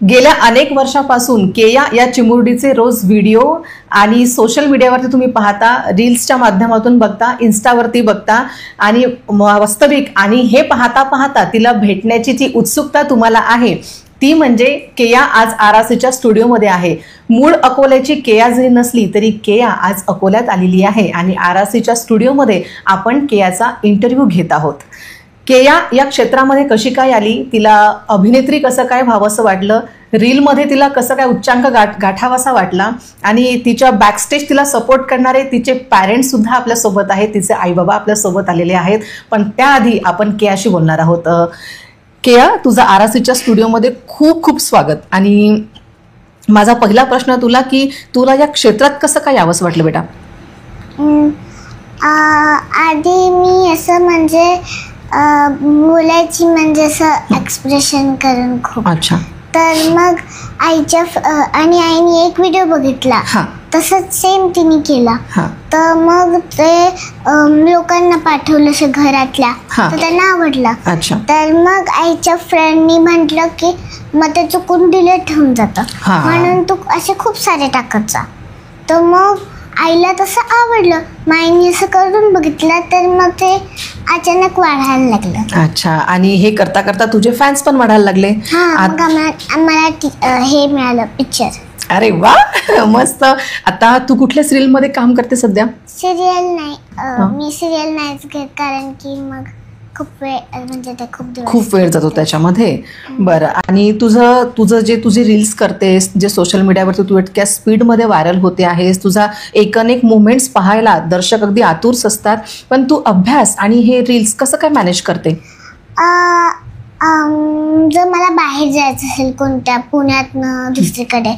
गेल्या अनेक वर्षापासून केया या चिमुरडीचे रोज व्हिडिओ आणि सोशल मीडियावरती तुम्ही पाहता, रील्सच्या माध्यमातून बघता, इन्स्टावरती बघता आणि वास्तविक आणि हे पाहता पाहता तिला भेटण्याची जी उत्सुकता तुम्हाला आहे ती म्हणजे केया आज आरासीच्या स्टुडिओमध्ये आहे. मूळ अकोल्याची केया जरी नसली तरी केया आज अकोल्यात आलेली आहे आणि आरासीच्या स्टुडिओमध्ये आपण केयाचा इंटरव्ह्यू घेत आहोत. केया या क्षेत्रामध्ये कशी काय आली, तिला अभिनेत्री कसं काय व्हावंसं वाटलं, रीलमध्ये तिला कसं काय उच्चांक गाठावासा वाटला आणि तिच्या बॅकस्टेज तिला सपोर्ट करणारे तिचे पॅरेंट्स सुद्धा आपल्यासोबत आहेत, तिचे आईबाबा आपल्यासोबत आलेले आहेत. पण त्याआधी आपण केयाशी बोलणार आहोत. केया, तुझं आरासीच्या स्टुडिओमध्ये खूप खूप स्वागत. आणि माझा पहिला प्रश्न तुला की तुला या क्षेत्रात कसं काय यावंसं वाटलं बेटा? आधी मी असं म्हणजे बोलायची म्हणजे असं एक्सप्रेशन करून खूप. अच्छा. तर मग आईच्या आणि आईने एक व्हिडिओ बघितला, तसंच सेम तिने केला. तर मग ते लोकांना पाठवलं असे घरातल्या, तर त्यांना आवडला. तर मग आईच्या फ्रेंडनी म्हटलं की मग ते चुकून डिलीट होऊन जातं, म्हणून तू असे खूप सारे टाकत जा. तर मग आईला तसं आवडलं, माईने असं करून बघितलं, तर मग ते अचानक वाढायला लागलं. अच्छा. आणि हे करता करता तुझे फॅन्स पण वाढायला लागले? मग आम्हाला हे मिळालं, पिक्चर. अरे वा, मस्त. आता तू कुठल्या सिरियल मध्ये काम करते सध्या? सिरियल नाही, मी सिरियल नाहीच घेत, कारण की मग खूप वेळ म्हणजे ते खूप वेळ जातो त्याच्यामध्ये. बरं. आणि तुझं जे तुझे रील्स करतेस, जे सोशल मीडियावरती तू इतक्या स्पीडमध्ये व्हायरल होते आहेस, तुझा एक मुवमेंट्स पाहायला दर्शक अगदी आतुरच असतात, पण तू अभ्यास आणि हे रील्स कसं काय मॅनेज करते? जर मला बाहेर जायचं असेल कोणत्या पुण्यातनं दुसरीकडे,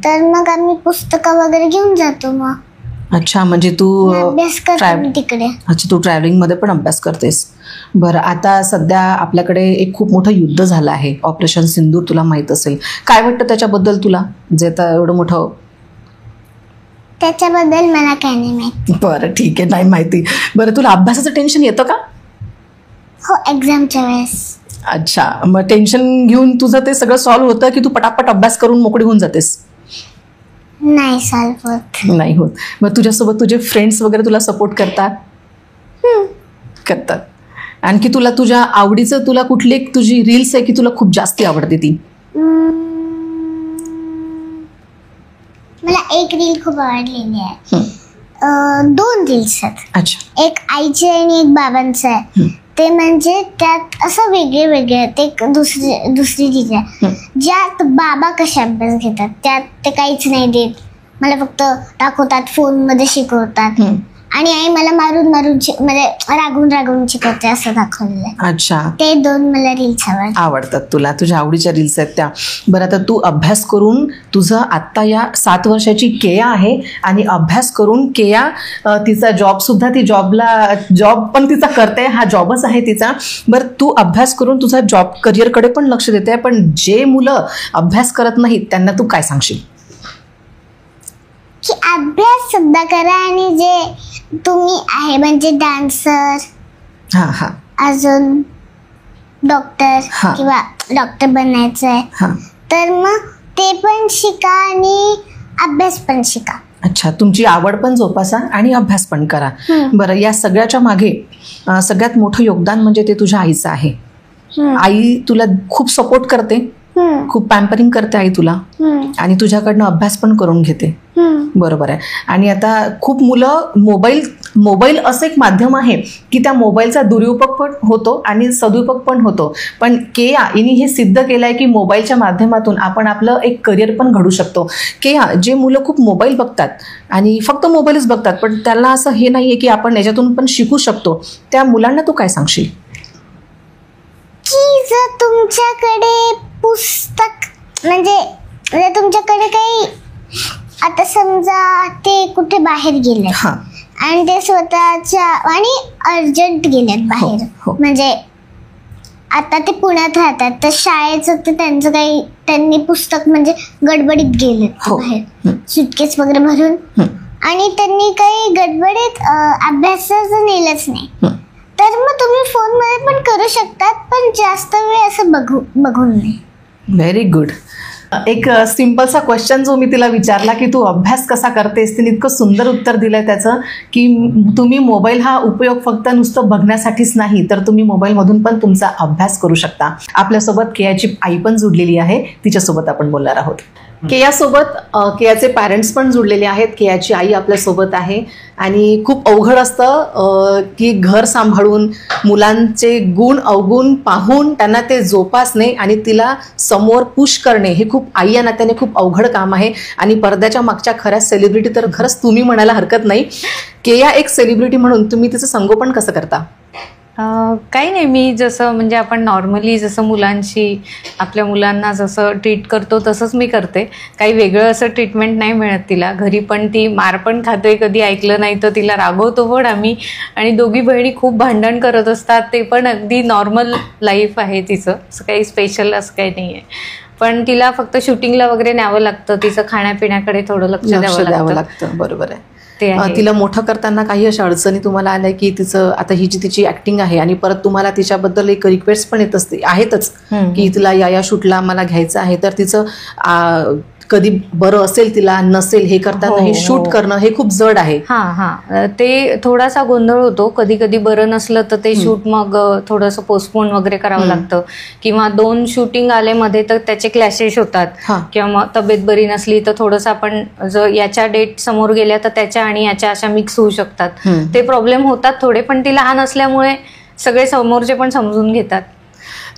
तर मग आम्ही पुस्तकं वगैरे घेऊन जातो. मग अच्छा, म्हणजे तू अभ्यास करते तिकडे. अच्छा, तू ट्रॅव्हलिंग मध्ये पण अभ्यास करतेस. बरं. आता सध्या आपल्याकडे एक खूप मोठं युद्ध झालं आहे, ऑपरेशन सिंदूर, तुला माहित असेल. काय वाटतं त्याच्याबद्दल तुला, जे आता एवढं मोठं? त्याच्याबद्दल मला काही नाही माहिती. बरं, ठीक आहे, नाही माहिती. बरं, तुला अभ्यासाचं टेन्शन येतं का? हो, एक्झामच्या वेळेस. अच्छा. मग टेन्शन घेऊन तुझं ते सगळं सॉल्व्ह होतं की तू पटापट अभ्यास करून मोकळी होऊन जातेस? नाही सॉल्व्ह होत. नाही होत. मग तुझ्यासोबत तुझे फ्रेंड्स वगैरे तुला सपोर्ट करतात? करतात. आणखी तुला तुझ्या आवडीचं तुला कुठली तुझी रील्स आहे की तुला खूप जास्त आवडते ती? मला एक रील खूप आवडलेली आहे. 2 रील्स आहेत. अच्छा. एक आईचे आणि एक बाबांचं आहे. ते म्हणजे त्यात असं वेगळे वेगळे, ते दुसरी रील आहे ज्यात बाबा कसे अभ्यास घेतात, त्यात ते काहीच नाही देत, मला फक्त दाखवतात, फोन मध्ये शिकवतात, आणि आई मला मारून म्हणजे रागवून शिकवते, असं दाखवलेलं आहे. अच्छा. ते 2 मला रील्स आवडतात तुला, तुझ्या आवडीच्या रील्स आहेत त्या. बरं, आता तू अभ्यास करून तुझं आत्ता या 7 वर्षाची केया आहे आणि अभ्यास करून केया तिचा जॉब सुद्धा, ती जॉब पण तिचा करते, हा जॉबच आहे तिचा. बरं, तू अभ्यास करून तुझा जॉब करिअरकडे पण लक्ष देते, पण जे मुलं अभ्यास करत नाहीत त्यांना तू काय सांगशील? की अभ्यास सुद्धा करा, आणि जे तुम्ही आहे म्हणजे डान्सर, अजून डॉक्टर किंवा डॉक्टर बनायचं आहे, तर मग ते पण शिका आणि अभ्यास पण शिका. अच्छा, तुमची आवड पण जोपासा आणि अभ्यास पण करा. बरं, या सगळ्याच्या मागे सगळ्यात मोठं योगदान म्हणजे ते तुझ्या आईचं आहे. आई तुला खूप सपोर्ट करते, खूप पॅम्परिंग करते आई तुला, आणि तुझ्याकडनं अभ्यास पण करून घेते. बरोबर आहे. आणि आता खूप मुलं मोबाईल असं एक माध्यम आहे की त्या मोबाईलचा दुरुपयोग पण होतो आणि सदुपयोग पण होतो, पण केया हिने हे सिद्ध केलंय की मोबाईलच्या माध्यमातून आपण आपलं एक करिअर पण घडू शकतो. केया, जे मुलं खूप मोबाईल बघतात आणि फक्त मोबाईलच बघतात, पण त्यांना असं हे नाहीये की आपण याच्यातून पण शिकू शकतो, त्या मुलांना तू काय सांगशील? की जर तुमच्याकडे पुस्तक म्हणजे जर तुमच्याकडे काही, आता समजा ते कुठे बाहेर गेले आणि ते स्वतःच्या आणि अर्जंट गेलेत बाहेर, म्हणजे आता ते पुण्यात राहतात, तर शाळेचं ते त्यांचं काही, त्यांनी पुस्तक म्हणजे गडबडीत गेलेत बाहेर, सुटकेस वगैरे भरून, आणि त्यांनी काही गडबडीत अभ्यासाचं नेलंच नाही, तर मग तुम्ही फोनमध्ये पण करू शकतात, पण जास्त वेळ असं बघून नाही. Very good. एक सिंपलसा क्वेश्चन जो मी तिला विचारला की तू अभ्यास कसा करतेस, तिने इतकं सुंदर उत्तर दिलंय त्याचं की तुम्ही मोबाईल हा उपयोग फक्त नुसतं बघण्यासाठीच नाही, तर तुम्ही मोबाईलमधून पण तुमचा अभ्यास करू शकता. आपल्यासोबत केयाची आई पण जुडलेली आहे, तिच्यासोबत आपण बोलणार आहोत. केयासोबत केयाचे पॅरेंट्स पण जुडलेले आहेत. केयाची आई आपल्यासोबत आहे आणि खूप अवघड असतं की घर सांभाळून मुलांचे गुण अवगुण पाहून त्यांना ते जोपासणे आणि तिला समोर पुश करणे हे खूप आई या नात्याने खूप अवघड काम आहे. आणि पडद्याच्या मागच्या खऱ्या सेलिब्रिटी तर खरंच तुम्ही म्हणायला हरकत नाही. केया एक सेलिब्रिटी म्हणून तुम्ही तिचं संगोपन कसं करता? काही नाही, मी जसं म्हणजे आपण नॉर्मली जसं मुलांशी आपल्या मुलांना जसं ट्रीट करतो तसंच मी करते. काही वेगळं असं ट्रीटमेंट नाही मिळत तिला. घरी पण ती मार पण खाते, कधी ऐकलं नाही तर तिला रागवतो पण आम्ही. आणि दोघी बहिणी खूप भांडण करत असतात, ते पण अगदी नॉर्मल लाईफ आहे तिचं, असं काही स्पेशल असं काही नाही आहे. पण तिला फक्त शूटिंगला वगैरे न्यावं लागतं, तिचं खाण्यापिण्याकडे थोडं लक्ष द्यावं लागतं. बरोबर आहे. तिला मोठं करताना काही अशा अडचणी तुम्हाला आल्या की तिचं आता ही जी तिची ऍक्टिंग आहे आणि परत तुम्हाला तिच्याबद्दल एक रिक्वेस्ट पण येत असते आहेतच की तिला या शूटला मला घ्यायचं आहे, तर तिचं कधी बरं असेल तिला नसेल हे करताना हे शूट करणं हे खूप जड आहे. ते थोडासा गोंधळ होतो. कधी कधी बरं नसलं तर ते शूट मग थोडंसं पोस्टपोन वगैरे करावं लागतं, किंवा 2 शूटिंग आले मध्ये तर त्याचे क्लॅशेस होतात, किंवा मग तब्येत बरी नसली तर थोडंसं आपण जर याच्या डेट समोर गेल्या तर त्याच्या आणि याच्या अशा मिक्स होऊ शकतात. ते प्रॉब्लेम होतात थोडे, पण ती लहान असल्यामुळे सगळे समोरचे पण समजून घेतात.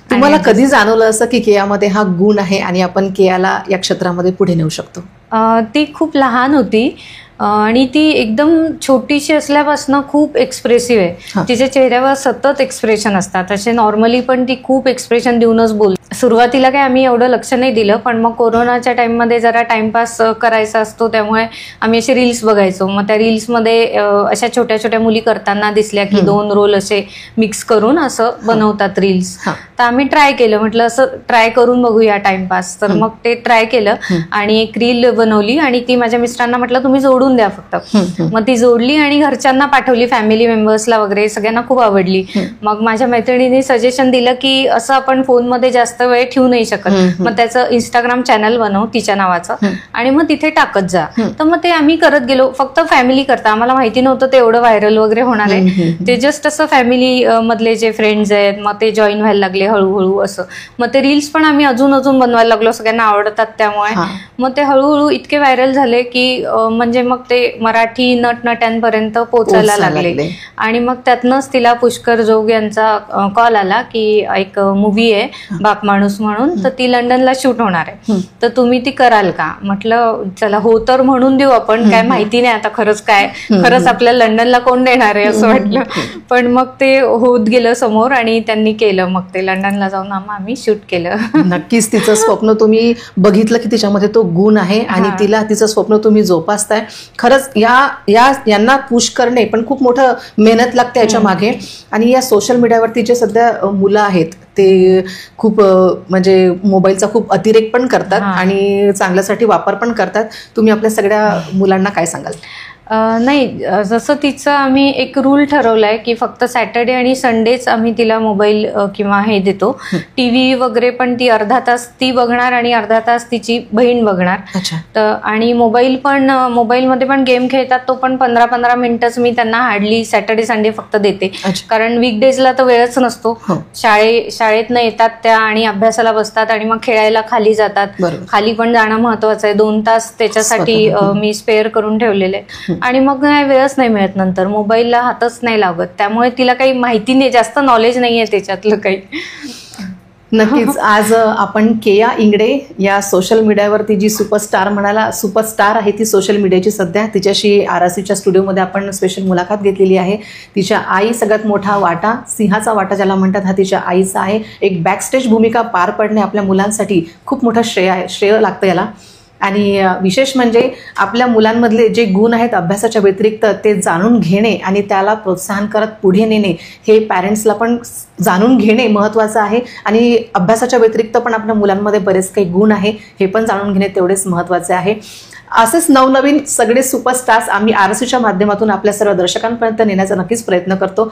तुम्हाला कधी जाणवलं असं की केयामध्ये हा गुण आहे आणि आपण केयाला या क्षेत्रामध्ये पुढे नेऊ शकतो? ती खूप लहान होती आणि ती एकदम छोटीशी असल्यापासून खूप एक्सप्रेसिव्ह आहे. तिच्या चेहऱ्यावर सतत एक्सप्रेशन असतात. असे नॉर्मली पण ती खूप एक्सप्रेशन देऊनच बोलते. सुरुवातीला काही आम्ही एवढं लक्ष नाही दिलं, पण मग कोरोनाच्या टाइममध्ये जरा टाइमपास करायचा असतो त्यामुळे आम्ही असे रील्स बघायचो. मग त्या रील्समध्ये अशा छोट्या छोट्या मुली करताना दिसल्या की 2 रोल असे मिक्स करून असं बनवतात रील्स. तर आम्ही ट्राय केलं, म्हटलं असं ट्राय करून बघूया टाइमपास. तर मग ते ट्राय केलं आणि एक रील बनवली आणि ती माझ्या मिस्टरांना म्हटलं तुम्ही जोडून द्या फक्त. मग ती जोडली आणि घरच्यांना पाठवली, फॅमिली मेंबर्सला वगैरे सगळ्यांना खूप आवडली. मग माझ्या मैत्रिणींनी सजेशन दिलं की असं आपण फोनमध्ये जास्त वेळ ठेवू नाही शकत, मग त्याचं इंस्टाग्राम चॅनल बनव तिच्या नावाचं आणि मग तिथे टाकत जा. तर मग ते आम्ही करत गेलो, फक्त फॅमिली करता. आम्हाला माहिती नव्हतं ते एवढं व्हायरल वगैरे होणार आहे. ते जस्ट असं फॅमिली मधले जे फ्रेंड्स आहेत मग ते जॉईन व्हायला लागले हळूहळू असं. मग ते रील्स पण आम्ही अजून बनवायला लागलो, सगळ्यांना आवडतात त्यामुळे. मग ते हळूहळू इतके व्हायरल झाले की म्हणजे मग ते मराठी नटनट्यांपर्यंत पोहोचायला लागले. आणि मग त्यातनंच तिला पुष्कर जोग यांचा कॉल आला की एक मूवी आहे बाप माणूस म्हणून, तर ती लंडनला शूट होणार आहे, तर तुम्ही ती कराल का? म्हटलं चला हो तर म्हणून देऊ आपण, काय माहिती नाही आता खरंच आपल्याला लंडनला कोण देणार आहे असं वाटलं. पण मग ते होत गेलं समोर आणि त्यांनी केलं. मग ते लंडनला जाऊन आम्ही शूट केलं. नक्कीच तिचं स्वप्न तुम्ही बघितलं की तिच्यामध्ये तो गुण आहे आणि तिला तिचं स्वप्न तुम्ही जोपासताय. खरंच यांना पुश करणे पण खूप मोठं मेहनत लागते याच्या मागे. आणि या सोशल मीडियावरती जे सध्या मुलं आहेत ते खूप म्हणजे मोबाईलचा खूप अतिरेक पण करतात आणि चांगल्यासाठी वापर पण करतात. तुम्ही आपल्या सगळ्या मुलांना काय सांगाल? नाही, जसं तिचं आम्ही एक रूल ठरवलाय की फक्त सॅटर्डे आणि संडेच आम्ही तिला मोबाईल किंवा हे देतो. टीव्ही वगैरे पण ती अर्धा तास ती बघणार आणि अर्धा तास तिची बहीण बघणार. तर आणि मोबाईलमध्ये पण गेम खेळतात, तो पण 15-15 मिनिटच मी त्यांना हार्डली सॅटर्डे संडे फक्त देते, कारण वीकडेजला तर वेळच नसतो. शाळेतनं येतात त्या आणि अभ्यासाला बसतात आणि मग खेळायला खाली जातात. खाली पण जाणं महत्वाचं आहे. 2 तास त्याच्यासाठी मी स्पेअर करून ठेवलेले. आणि मग वेळच नाही मिळत, नंतर मोबाईलला हातच नाही लागत. त्यामुळे तिला काही माहिती नाही, जास्त नॉलेज नाहीये त्याच्यातलं काही. नक्कीच आज आपण केया इंगडे या सोशल मीडियावरती जी सुपरस्टार आहे ती सोशल मीडियाची सध्या, तिच्याशी RRCच्या स्टुडिओमध्ये आपण स्पेशल मुलाखत घेतलेली आहे. तिच्या आई सगळ्यात मोठा वाटा, सिंहाचा वाटा ज्याला म्हणतात, हा तिच्या आईचा आहे. एक बॅकस्टेज भूमिका पार पडणे आपल्या मुलांसाठी खूप मोठं श्रेय लागतं याला. आणि विशेष म्हणजे आपल्या मुलांमधले जे गुण आहेत अभ्यासाच्या व्यतिरिक्त ते जाणून घेणे आणि त्याला प्रोत्साहन करत पुढे नेणे, हे पॅरेंट्सला पण जाणून घेणे महत्त्वाचं आहे. आणि अभ्यासाच्या व्यतिरिक्त पण आपल्या मुलांमध्ये बरेच काही गुण आहे हे पण जाणून घेणे तेवढेच महत्त्वाचे आहे. असेच नवनवीन सगळे सुपरस्टार्स आम्ही RRCच्या माध्यमातून आपल्या सर्व दर्शकांपर्यंत नेण्याचा नक्कीच प्रयत्न करतो.